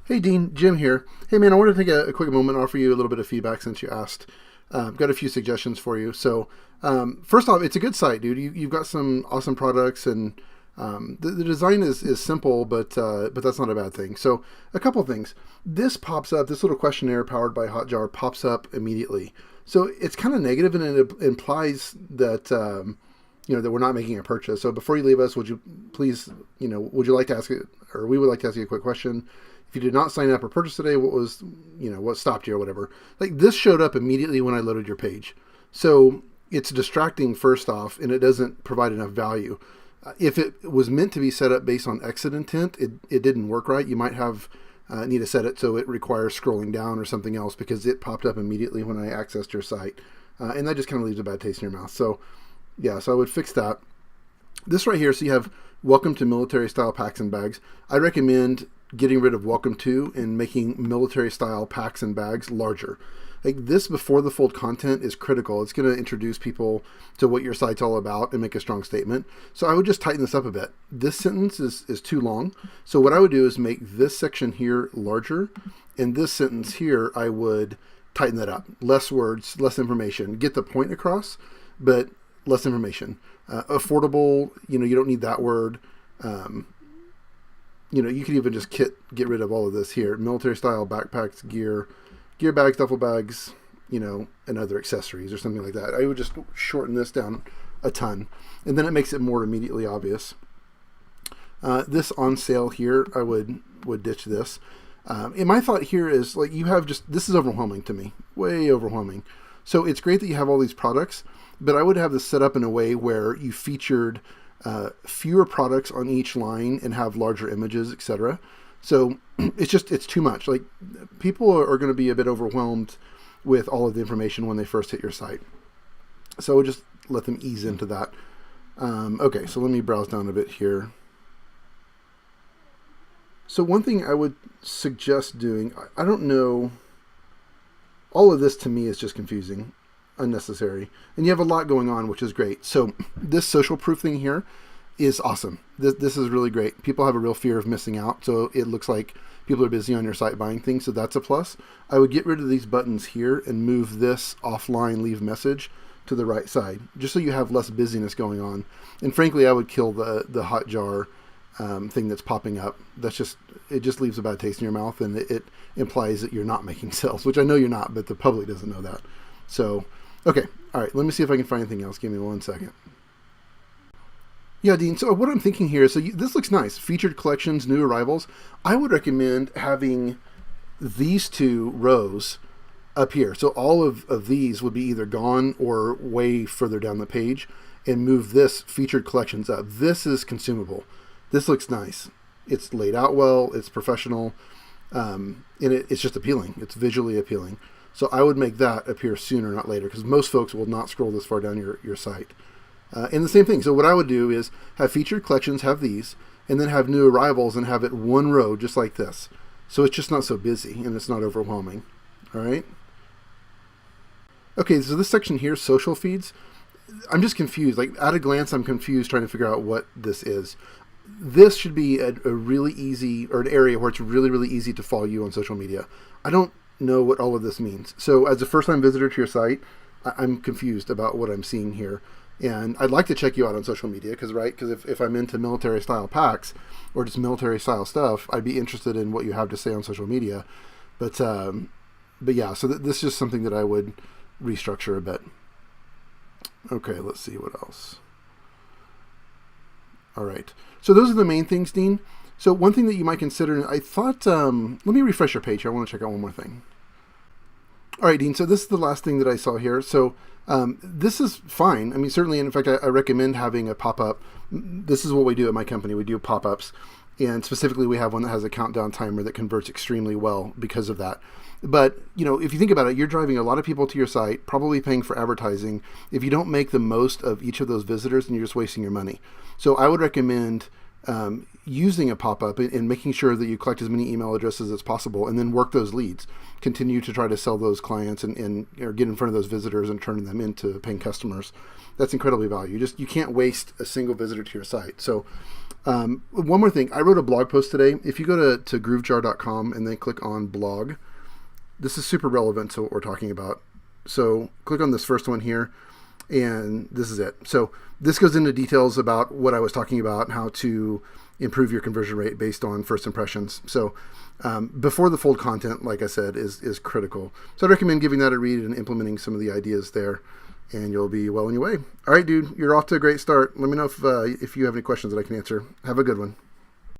Hey Dean, Jim here. Hey man, I wanted to take a quick moment and offer you a little bit of feedback since you asked. Got a few suggestions for you. First off, it's a good site, dude. You've got some awesome products, and the design is simple, but that's not a bad thing. So, a couple things. This pops up. This little questionnaire powered by Hotjar pops up immediately. So it's kind of negative, and it implies that that we're not making a purchase. So before you leave us, would you please, would you like to ask it, or we would like to ask you a quick question. If you did not sign up or purchase today, what stopped you or whatever? Like this showed up immediately when I loaded your page. So it's distracting first off, and it doesn't provide enough value. If it was meant to be set up based on exit intent, it didn't work right. You might have need to set it so it requires scrolling down or something else because it popped up immediately when I accessed your site. And that just kind of leaves a bad taste in your mouth. So yeah, so I would fix that. This right here, so you have welcome to military style packs and bags. I recommend getting rid of welcome to and making military style packs and bags larger. Like this before the fold content is critical. It's going to introduce people to what your site's all about and make a strong statement. So I would just tighten this up a bit. This sentence is too long. So what I would do is make this section here larger, and this sentence here I would tighten that up. Less words, less information. Get the point across, but less information. Affordable, you don't need that word. You could even just get rid of all of this here. Military style backpacks, gear bags, duffel bags, and other accessories or something like that. I would just shorten this down a ton, and then it makes it more immediately obvious. This on sale here, I would ditch this. And my thought here is like this is overwhelming to me, way overwhelming. So it's great that you have all these products, but I would have this set up in a way where you featured fewer products on each line and have larger images, etc. So it's too much. Like people are going to be a bit overwhelmed with all of the information when they first hit your site. So I would just let them ease into that. Okay, so let me browse down a bit here. So one thing I would suggest doing, I don't know, all of this to me is just confusing, unnecessary, and you have a lot going on, which is great. So this social proof thing here is awesome. This is really great. People have a real fear of missing out, so it looks like people are busy on your site buying things, so that's a plus. I would get rid of these buttons here and move this offline leave message to the right side, just so you have less busyness going on. And frankly, I would kill the Hotjar thing that's popping up. It just leaves a bad taste in your mouth, and it implies that you're not making sales, which I know you're not, but the public doesn't know that. So, okay, all right, let me see if I can find anything else. Give me 1 second. Yeah, Dean, so what I'm thinking here, this looks nice. Featured collections, new arrivals. I would recommend having these two rows up here. So all of these would be either gone or way further down the page, and move this featured collections up. This is consumable. This looks nice. It's laid out well, it's professional, and it's just appealing. It's visually appealing. So I would make that appear sooner, not later, because most folks will not scroll this far down your site. And the same thing. So what I would do is have featured collections, have these, and then have new arrivals and have it one row just like this. So it's just not so busy and it's not overwhelming. All right. Okay, so this section here, social feeds, I'm just confused. Like at a glance, I'm confused trying to figure out what this is. This should be a really easy, or an area where it's really, really easy to follow you on social media. I don't know what all of this means. So as a first-time visitor to your site, I'm confused about what I'm seeing here. And I'd like to check you out on social media because if I'm into military style packs or just military style stuff, I'd be interested in what you have to say on social media. But yeah, so this is just something that I would restructure a bit. Okay, let's see what else. All right. So those are the main things, Dean. So one thing that you might consider, I thought, let me refresh your page here. I want to check out one more thing. All right, Dean, so this is the last thing that I saw here. So this is fine. I mean, certainly, in fact, I recommend having a pop-up. This is what we do at my company. We do pop-ups. And specifically, we have one that has a countdown timer that converts extremely well because of that. But, if you think about it, you're driving a lot of people to your site, probably paying for advertising. If you don't make the most of each of those visitors, then you're just wasting your money. So I would recommend using a pop-up and making sure that you collect as many email addresses as possible and then work those leads. Continue to try to sell those clients and get in front of those visitors and turn them into paying customers. That's incredibly valuable. You can't waste a single visitor to your site. So One more thing. I wrote a blog post today. If you go to groovejar.com and then click on blog, this is super relevant to what we're talking about. So click on this first one here, and this is it. So this goes into details about what I was talking about, how to improve your conversion rate based on first impressions. So before the fold content, like I said, is critical. So I recommend giving that a read and implementing some of the ideas there, and you'll be well on your way. All right, dude, you're off to a great start. Let me know if you have any questions that I can answer. Have a good one.